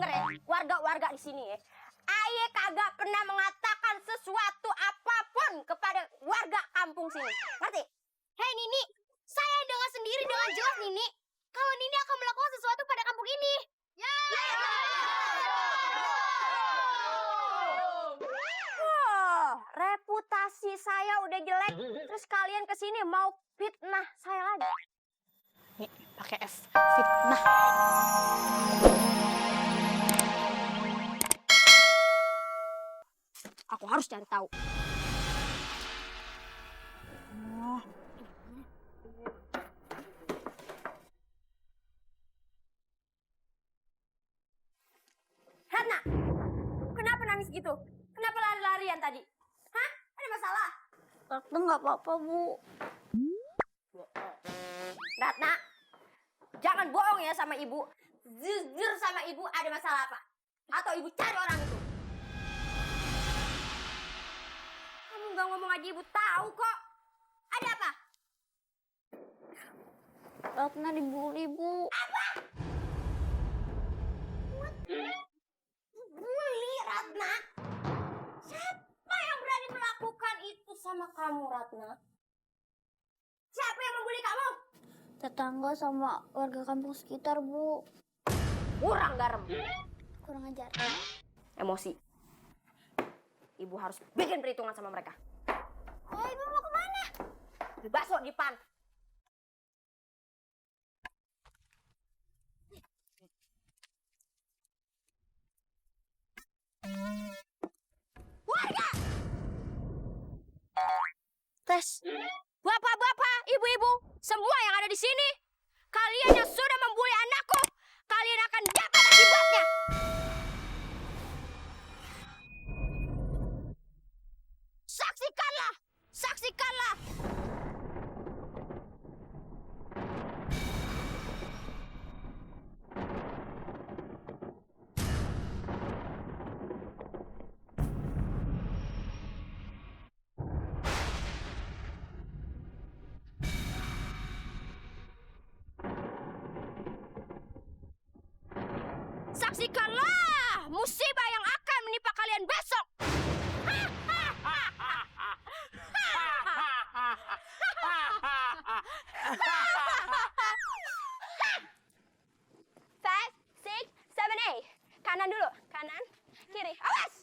denger ya, warga-warga di sini ya. Aye kagak pernah mengatakan sesuatu apapun kepada warga kampung sini. Ngerti? Hei Nini, saya dengar sendiri dengan jelas Nini. Kalau Nini akan melakukan sesuatu pada kampung ini. Reputasi saya udah jelek, terus kalian kesini mau fitnah saya lagi. Nih, pakai S. Fitnah. Aku harus cari tahu. Ratna, kenapa nangis gitu? Kenapa lari-larian tadi? Hah? Ada masalah? Ratna nggak apa-apa, Bu. Ratna, jangan bohong ya sama ibu. Jujur sama ibu, ada masalah apa? Atau ibu cari orang itu? Kamu nggak ngomong aja ibu tahu kok. Ada apa? Ratna dibully, Bu. Bully, Ratna? Siapa yang berani melakukan itu sama kamu, Ratna? Siapa yang membuli kamu? Tetangga sama warga kampung sekitar, Bu. Kurang garam. Kurang ajar. Emosi. Ibu harus bikin perhitungan sama mereka. Oh, Ibu mau kemana? Beli bakso di depan. Warga! Tes. Bapak-bapak, ibu-ibu, semua yang ada di sini, kalian yang sudah membuli anakku, kalian akan dapat akibatnya. Saksikanlah, saksikanlah. Saksikanlah musibah yang akan menimpa kalian besok. Five, six, seven, eight. Kanan dulu, kanan, kiri, awas.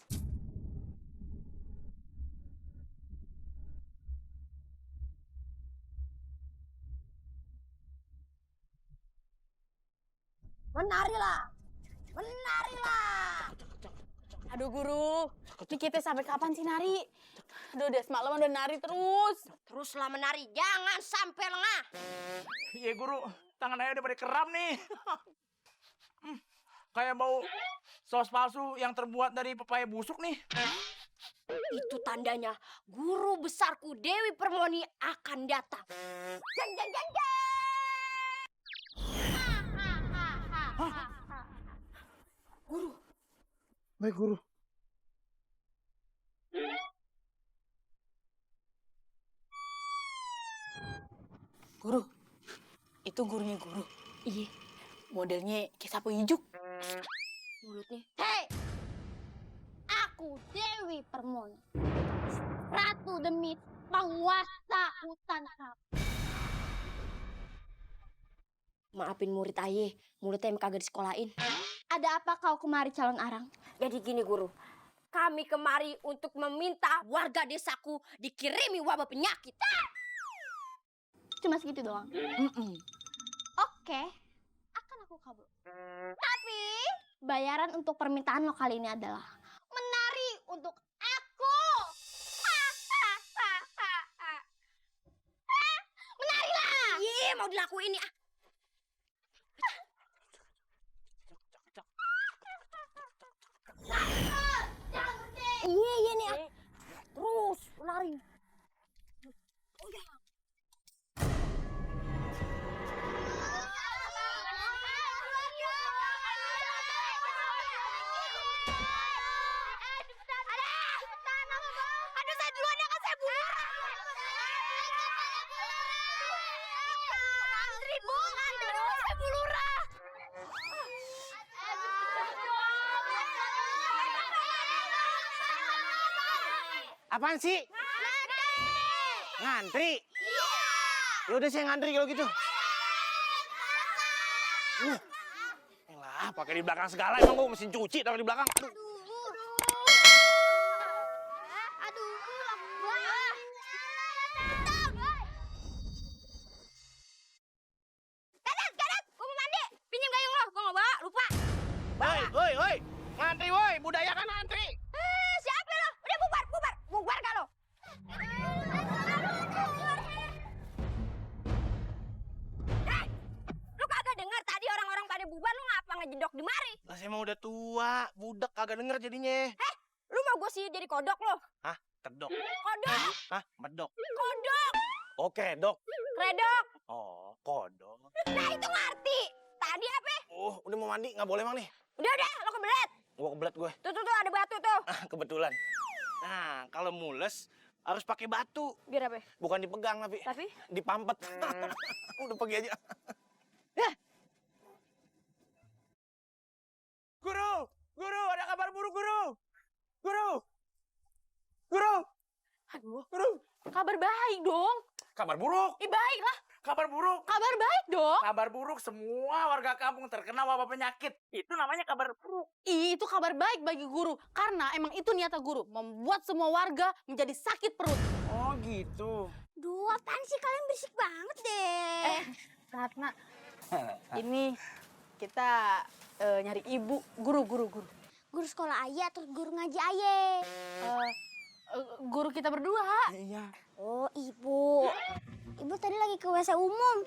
Menarilah. Menarilah. Aduh guru, ini kita sampai kapan sih nari? Aduh udah semalam udah nari terus. Teruslah menari, jangan sampai lengah. Iya guru, tangan saya udah pada kram nih. Kayak bau saus palsu yang terbuat dari pepaya busuk nih. Itu tandanya guru besarku Dewi Permoni akan datang. Jeng jeng jeng jeng. Guru, Baik guru. Guru, itu gurunya guru. iya, Modelnya kayak sapu ijuk. mulutnya. Hei! Aku Dewi Permoni. Ratu demi penguasa hutan kampung. Maafin murid aye, mulutnya emang kagak disekolahin. Ada apa kau kemari calon arang? Jadi gini guru, kami kemari untuk meminta warga desaku dikirimi wabah penyakit. Cuma segitu doang. Oke, akan aku kabul. Tapi bayaran untuk permintaan lo kali ini adalah menari untuk aku. Menarilah! Iya, mau dilakuin ya. Iya nih. Terus lari. Aduh, saya duluan ya, kan saya bunuh. Antri, Bu. Antri dulu, saya bulurah. Apaan sih? Ngantri? Iya. Ya udah saya ngantri kalau gitu. Elah, pakai di belakang segala emang gua mesin cuci taruh di belakang. Aduh. Gadat, gue mau mandi. Pinjam gayung lo, gue nggak bawa, lupa. Woi. Ngantri woi, budaya kan ngantri. Siapa lo? Udah bubar gak lo? Lu kagak dengar tadi orang-orang pada bubar, lu ngapa ngejedok di mari? Lah saya emang udah tua, budak kagak denger jadinya. Lu mau gue sih jadi kodok lo? Hah? Kedok? Kodok, Hah? Medok? kodok, Oke, dok. kredok. Oh, kodok. Nah itu ngerti. Tadi apa? Oh, udah mau mandi, nggak boleh emang nih. Udah, lo kebelet. Gua kebelet gue. Tuh, ada batu tuh. Kebetulan. Nah, kalau mules harus pakai batu. Biar apa? Bukan dipegang tapi Tapi? dipampet. Udah pergi aja. Guru, ada kabar buruk, Guru. Aduh, Guru, kabar baik dong. kabar buruk. Baik lah, Kabar buruk. kabar baik dong. Kabar buruk, semua warga kampung terkena wabah penyakit. Itu namanya kabar buruk. Itu kabar baik bagi guru. Karena emang itu niatnya guru. Membuat semua warga menjadi sakit perut. Oh gitu. Duh, apaan sih kalian berisik banget deh. Ratna, ini kita nyari ibu. Guru. Guru sekolah ayah terus guru ngaji ayah. Guru kita berdua. Iya. Oh, ibu. Ibu tadi lagi ke WC umum.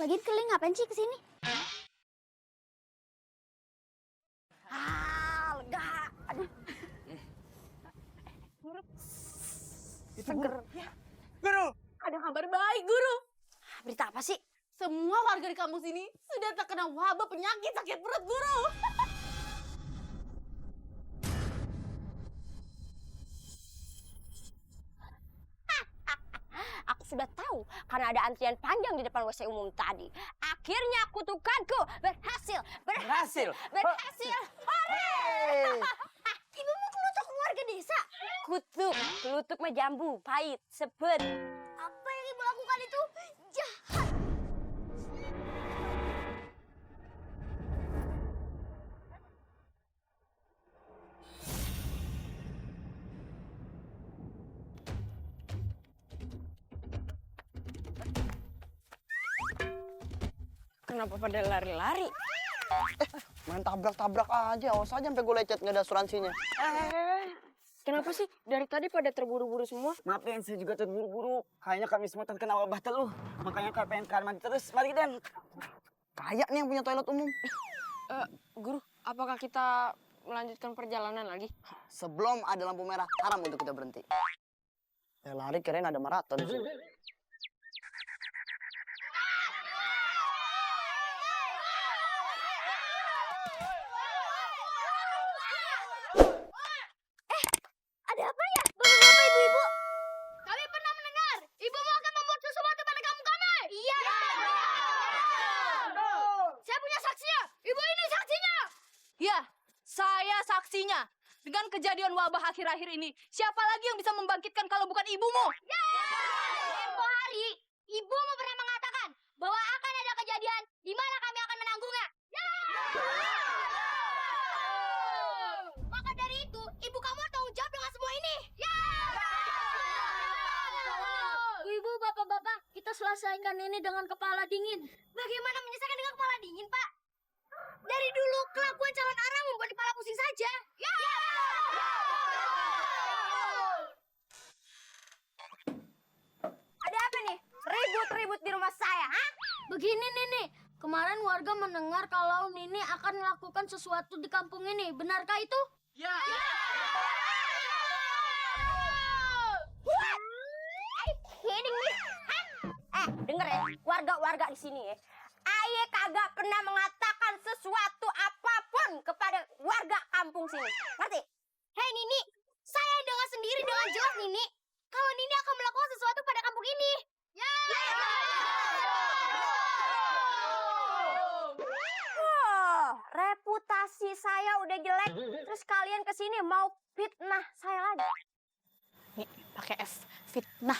Lagian kalian ngapain sih kesini? Lega. Aduh. Seger. Guru. Ada kabar baik, guru. Berita apa sih? Semua warga di kampus ini sudah terkena wabah penyakit sakit perut, guru. Aku sudah tahu karena ada antrian panjang di depan WC umum tadi. Akhirnya kutukanku berhasil. Berhasil. Hore! Ibu mau kelutuk warga desa? Kelutuk mah jambu, pahit, sepet. Apa yang ibu lakukan itu jahat. Kenapa pada lari-lari? Main tabrak-tabrak aja, awas aja sampai gue lecet nggak ada asuransinya. Kenapa sih dari tadi pada terburu-buru semua? Maafin, saya juga terburu-buru. Kayaknya kami semua terkena wabah teluh. Makanya kami pengen kamar mandi terus. Mari, Den. Kayak nih yang punya toilet umum. Guru, apakah kita melanjutkan perjalanan lagi? Sebelum ada lampu merah, haram untuk kita berhenti. Ya lari kirain ada maraton sih. Ada apa ya, bapak-bapak, ibu-ibu? Kami pernah mendengar ibumu akan membuat sesuatu pada kamu kami. Iya. Saya punya saksinya. Ibu ini saksinya. Ya, saya saksinya. Dengan kejadian wabah akhir-akhir ini, siapa lagi yang bisa membangkitkan kalau bukan ibumu? Tempo hari, ibumu pernah mengatakan bahwa akan ada kejadian di mana kami akan menanggungnya. Maka dari itu, ibu kamu tanggung jawab dengan semua ini. Ibu, bapak-bapak, kita selesaikan ini dengan kepala dingin. Bagaimana menyelesaikan dengan kepala dingin, Pak? Dari dulu kelakuan calon arang membuat kepala pusing saja. Ada apa nih? Ribut-ribut di rumah saya, ha? Begini, Nini. Kemarin warga mendengar kalau Nini akan melakukan sesuatu di kampung ini. Benarkah itu? Ya. Kidding me? Hah? Denger ya, warga-warga di sini ya. Aye kagak pernah mengatakan sesuatu apapun kepada warga kampung sini. Ngerti? Hei, Nini. Saya dengar sendiri dengan jelas, Nini. Kalau Nini akan melakukan sesuatu pada kampung ini. Oh, reputasi saya udah jelek. Terus kalian kesini mau fitnah saya lagi. Nih, pakai es. Fitnah.